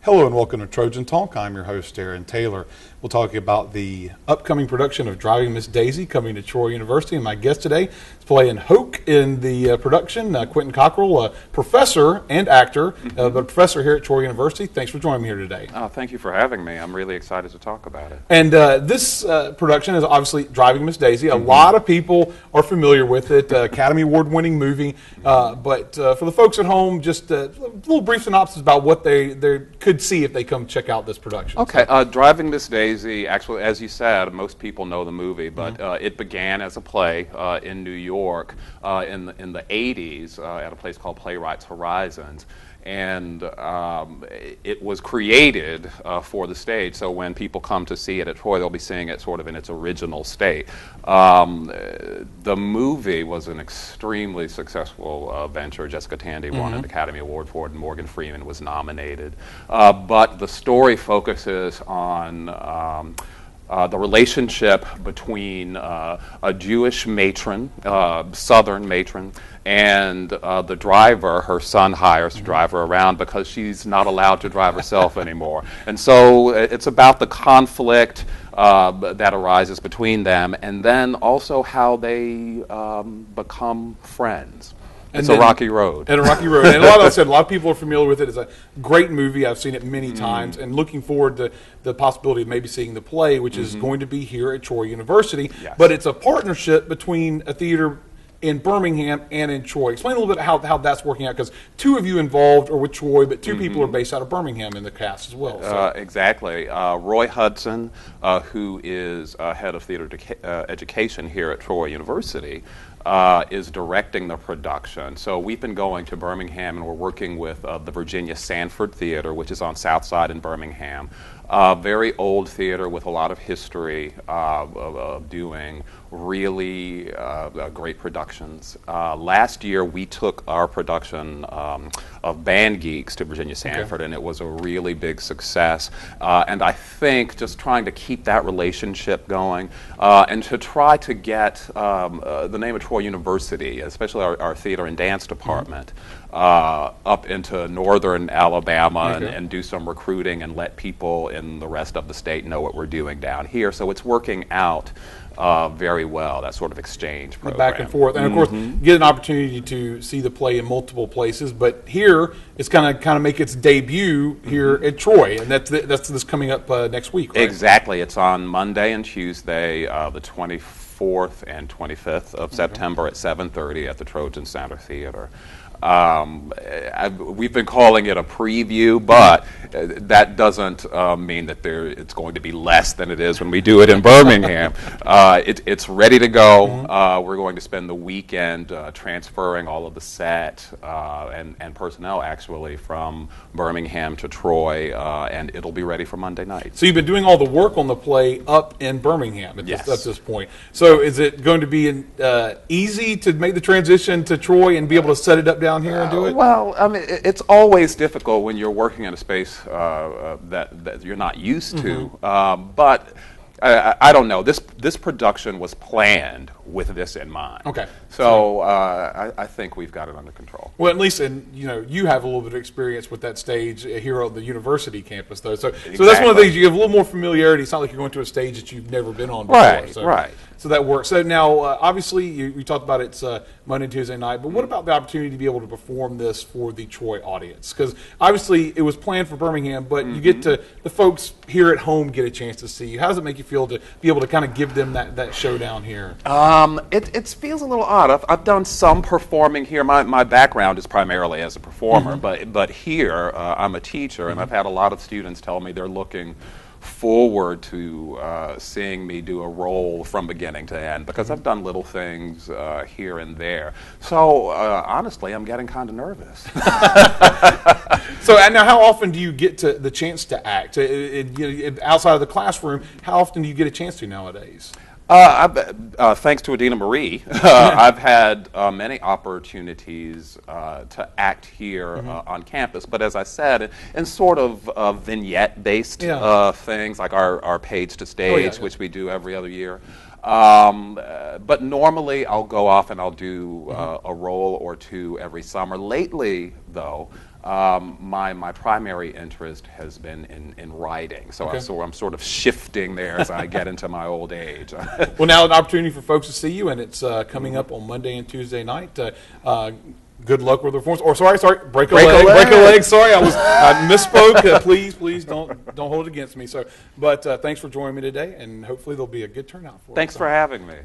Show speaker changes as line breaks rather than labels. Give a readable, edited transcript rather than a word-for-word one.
Hello and welcome to Trojan Talk. I'm your host, Aaron Taylor. We'll talk about the upcoming production of Driving Miss Daisy coming to Troy University. And my guest today is playing Hoke in the production, Quinton Cockrell, a professor and actor, but a professor here at Troy University. Thanks for joining me here today.
Thank you for having me. I'm really excited to talk about it.
And this production is obviously Driving Miss Daisy. A lot of people are familiar with it, Academy Award-winning movie. But for the folks at home, just a little brief synopsis about what they could see if they come check out this production.
Okay, Driving Miss Daisy, actually, as you said, most people know the movie, but it began as a play in New York in the 80s at a place called Playwrights Horizons. And it was created for the stage, so when people come to see it at Troy, they'll be seeing it sort of in its original state. The movie was an extremely successful venture. Jessica Tandy won an Academy Award for it, and Morgan Freeman was nominated. But the story focuses on the relationship between a Jewish matron, Southern matron, and the driver. Her son hires to drive her around because she's not allowed to drive herself anymore. And so it's about the conflict that arises between them, and then also how they become friends. It's a rocky road.
And a rocky road. And like I said, a lot of people are familiar with it. It's a great movie. I've seen it many times, and looking forward to the possibility of maybe seeing the play, which is going to be here at Troy University.
Yes.
But it's a partnership between a theater in Birmingham and in Troy. Explain a little bit how that's working out, because two of you involved are with Troy, but two people are based out of Birmingham in the cast as well. So.
Exactly. Roy Hudson, who is head of theater education here at Troy University, is directing the production. So we've been going to Birmingham, and we're working with the Virginia Sanford Theater, which is on South Side in Birmingham. Very old theater with a lot of history of doing really great productions. Last year we took our production of Band Geeks to Virginia Sanford, and it was a really big success. And I think just trying to keep that relationship going and to try to get the name of Troy University, especially our theater and dance department, up into northern Alabama and do some recruiting and let people in the rest of the state know what we're doing down here. So it's working out very well, that sort of exchange program.
Back and forth. And of course, get an opportunity to see the play in multiple places, but here it's kind of make its debut here at Troy, and that's this coming up next week, right?
Exactly. It's on Monday and Tuesday, the 24th and 25th of September at 7:30 at the Trojan Center Theater. We've been calling it a preview, but that doesn't mean that it's going to be less than it is when we do it in Birmingham. It's ready to go. We're going to spend the weekend transferring all of the set and personnel actually from Birmingham to Troy, and it'll be ready for Monday night.
So you've been doing all the work on the play up in Birmingham at this point. So is it going to be easy to make the transition to Troy and be able to set it up down here and do it?
Well, I mean, it's always difficult when you're working in a space that you're not used to. But I don't know. This production was planned with this in mind.
Okay.
So I think we've got it under control.
Well, at least, you have a little bit of experience with that stage here on the university campus, though. So that's one of the things, you have a little more familiarity. It's not like you're going to a stage that you've never been on before.
Right.
So that works. So now, obviously, you talked about it's Monday and Tuesday night, but what about the opportunity to be able to perform this for the Troy audience? Because obviously it was planned for Birmingham, but you get to, the folks here at home get a chance to see you. How does it make you feel to be able to kind of give them that show down here?
It feels a little odd. I've done some performing here. My background is primarily as a performer, but here I'm a teacher, and I've had a lot of students tell me they're looking forward to seeing me do a role from beginning to end, because I've done little things here and there. So honestly, I'm getting kind of nervous.
So now, how often do you get the chance to act outside of the classroom? How often do you get a chance to nowadays?
Thanks to Adina Marie, I've had many opportunities to act here on campus. But as I said, in sort of vignette-based things, like our Page to Stage, which we do every other year. But normally I'll go off and I'll do a role or two every summer. Lately, though, My primary interest has been in writing, so, I'm sort of shifting there as I get into my old age.
Well, now an opportunity for folks to see you, and it's coming up on Monday and Tuesday night. Good luck with the performance. Or sorry, break a leg. Sorry, I misspoke. Please don't hold it against me. So, but thanks for joining me today, and hopefully there'll be a good turnout for us.
Thanks for having me.